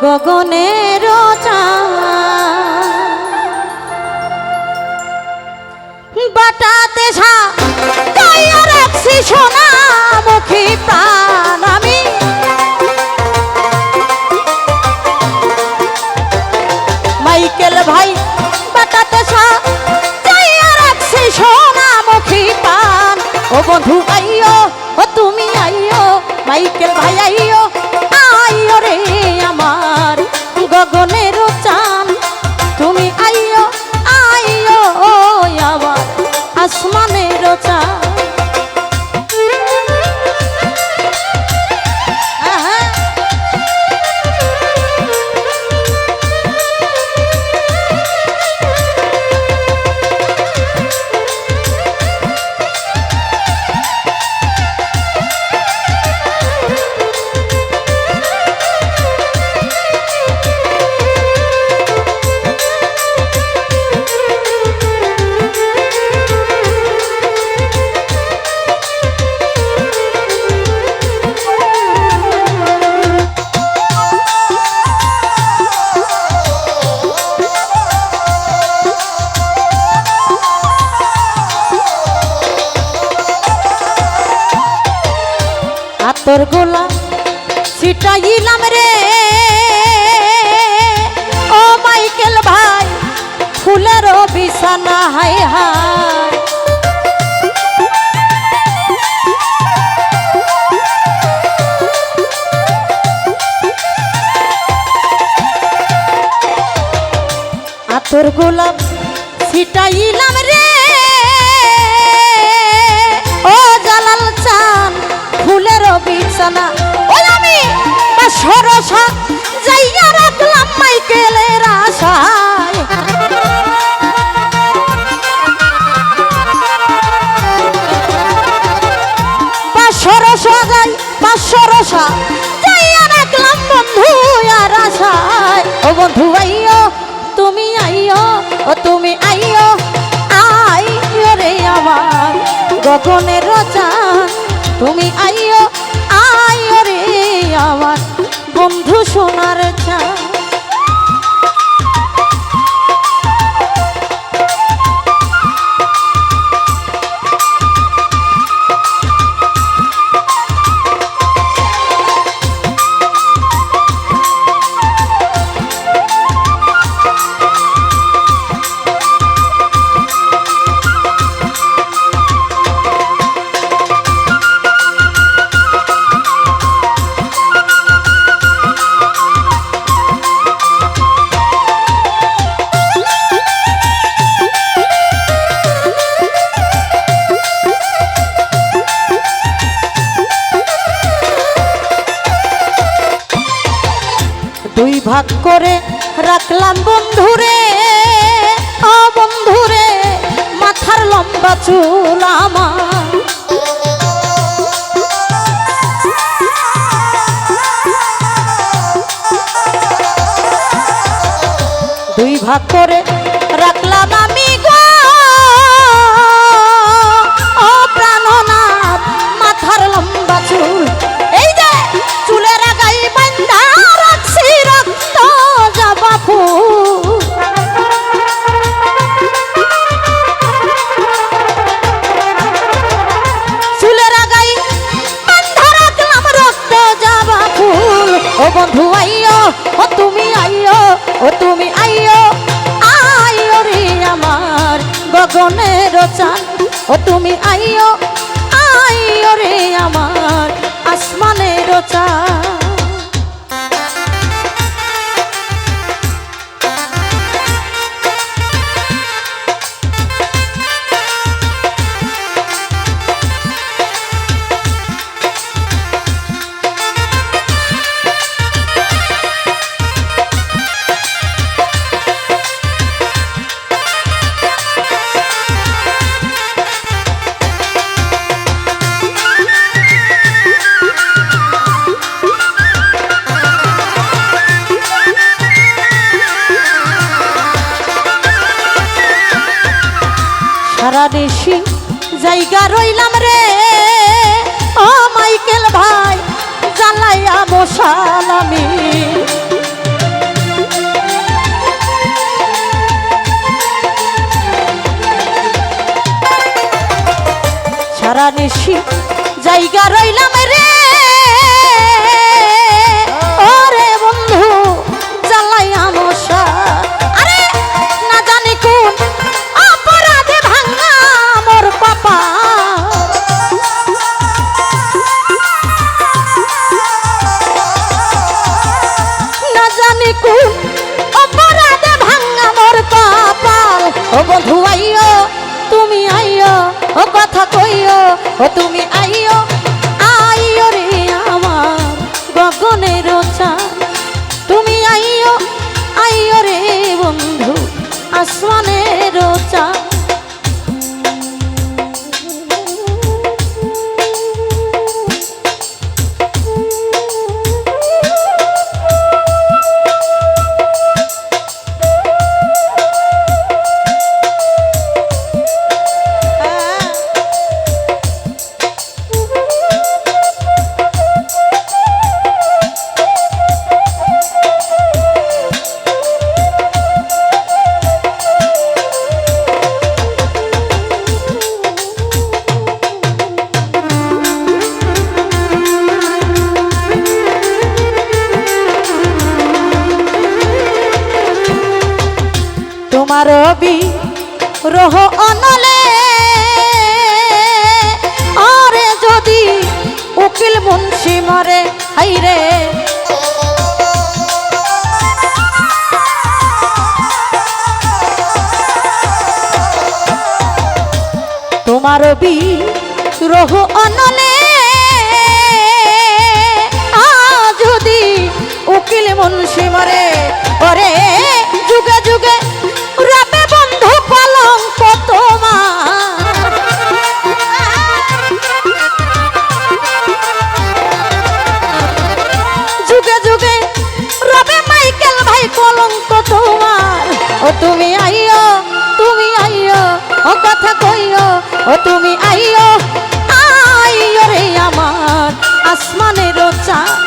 গগনের বাটাতে ছায়া রাখছি সোনামুখী প্রাণ আমি মাইকেল ভাই বাটাতে ছায়া রাখছি সোনামুখী প্রাণ ও বন্ধু আইও ও তুমি আইও মাইকেল ভাই আইও আইও রে আমার গগনের চাঁদ তুমি আইও আইও আবার আসমানের চাঁদ তোর গোলা ছিটাইলাম রে ও মাইকেল ভাই ফুলের বিছানা হায় হায় তোর গোলাপ ছিটাইলাম রে ও জালাল চান ফুলের বিছানা ওই আমি সরসা যাইয়া রাখলাম মাইকেলের আশায় সরসা যাই সরসা যাইয়া রাখলাম বন্ধু আর আশায় ও বন্ধু আইও তুমি আইও ও তুমি আইও আইও রে আমার গগনের চাঁদ তুমি আইও আইও রে আমার বন্ধু সোনার চাঁদ দুই ভাগ করে রাখলাম বন্ধুরে ও বন্ধুরে মাথার লম্বা চুল আমার দুই ভাগ করে রাখলাম আমি গো ও প্রাণনাথ মাথার লম্বা চুল এই যে চুলের আগাই বান্ধা রাখছি রক্ত জবা ফুল চুলের আগাই বান্ধা রাখলাম রক্ত জবা ফুল ও বন্ধু আইও ও তুমি আইও ও তুমি আইও আইও রে আমার গগনের চাঁদ ও তুমি আইও আইও রে আমার আসমানের চাঁদ সারা দেশি জায়গা রইলাম রে ও মাইকেল ভাই জ্বালাইয়া বসালামি সারা নিশি জায়গা রইলাম রে ওরে বন্ধু জ্বালাই আমশা আরে না জানি কোন অপরাধে ভাঙা মোর পাপা না জানি কোন অপরাধে ভাঙা মোর কপাল ও বন্ধু আইও তুমি আইও ও কথা কইও ও তুমি আইও আইও রে আমার গগনের চাঁদ তুমি আইও আইও রে বন্ধু আসমানের চাঁদ তোমার রহ অনলে আরে যদি উকিল মুন্সি মরে হাইরে তোমার রহ অনলে যদি উকিল মুন্সি মরে ওরে যুগে যুগে রবে বন্ধু কলঙ্ক তোমার যুগে যুগে রবে মাইকেল ভাই কলঙ্ক তোমার ও তুমি আইও ও কথা কইও ও তুমি আইও আইও রে আমার আসমানের চাঁদ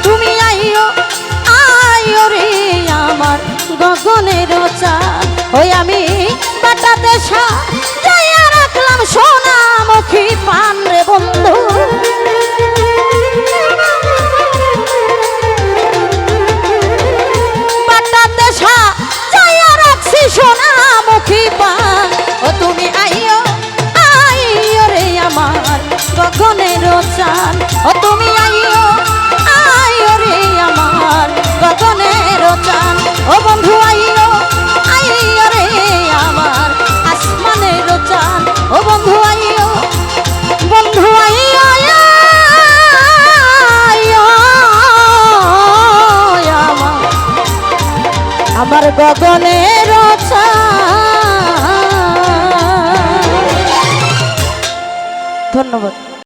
তুমি আইও রে আমার গগনের চাঁদ ওই আমি বাটাতে সাজাইয়া রাখলাম সোনামুখী পান রে বন্ধু বাটাতে সাজাইয়া রাখছি সোনামুখী পান ও তুমি আইও রে আমার গগনের চাঁদ ও তুমি আইও রে আমার গগনের চাঁদ ও বন্ধু আইও রে আমার আসমানের চাঁদ ও বন্ধু আইও আমার গগনের চাঁদ ধন্যবাদ।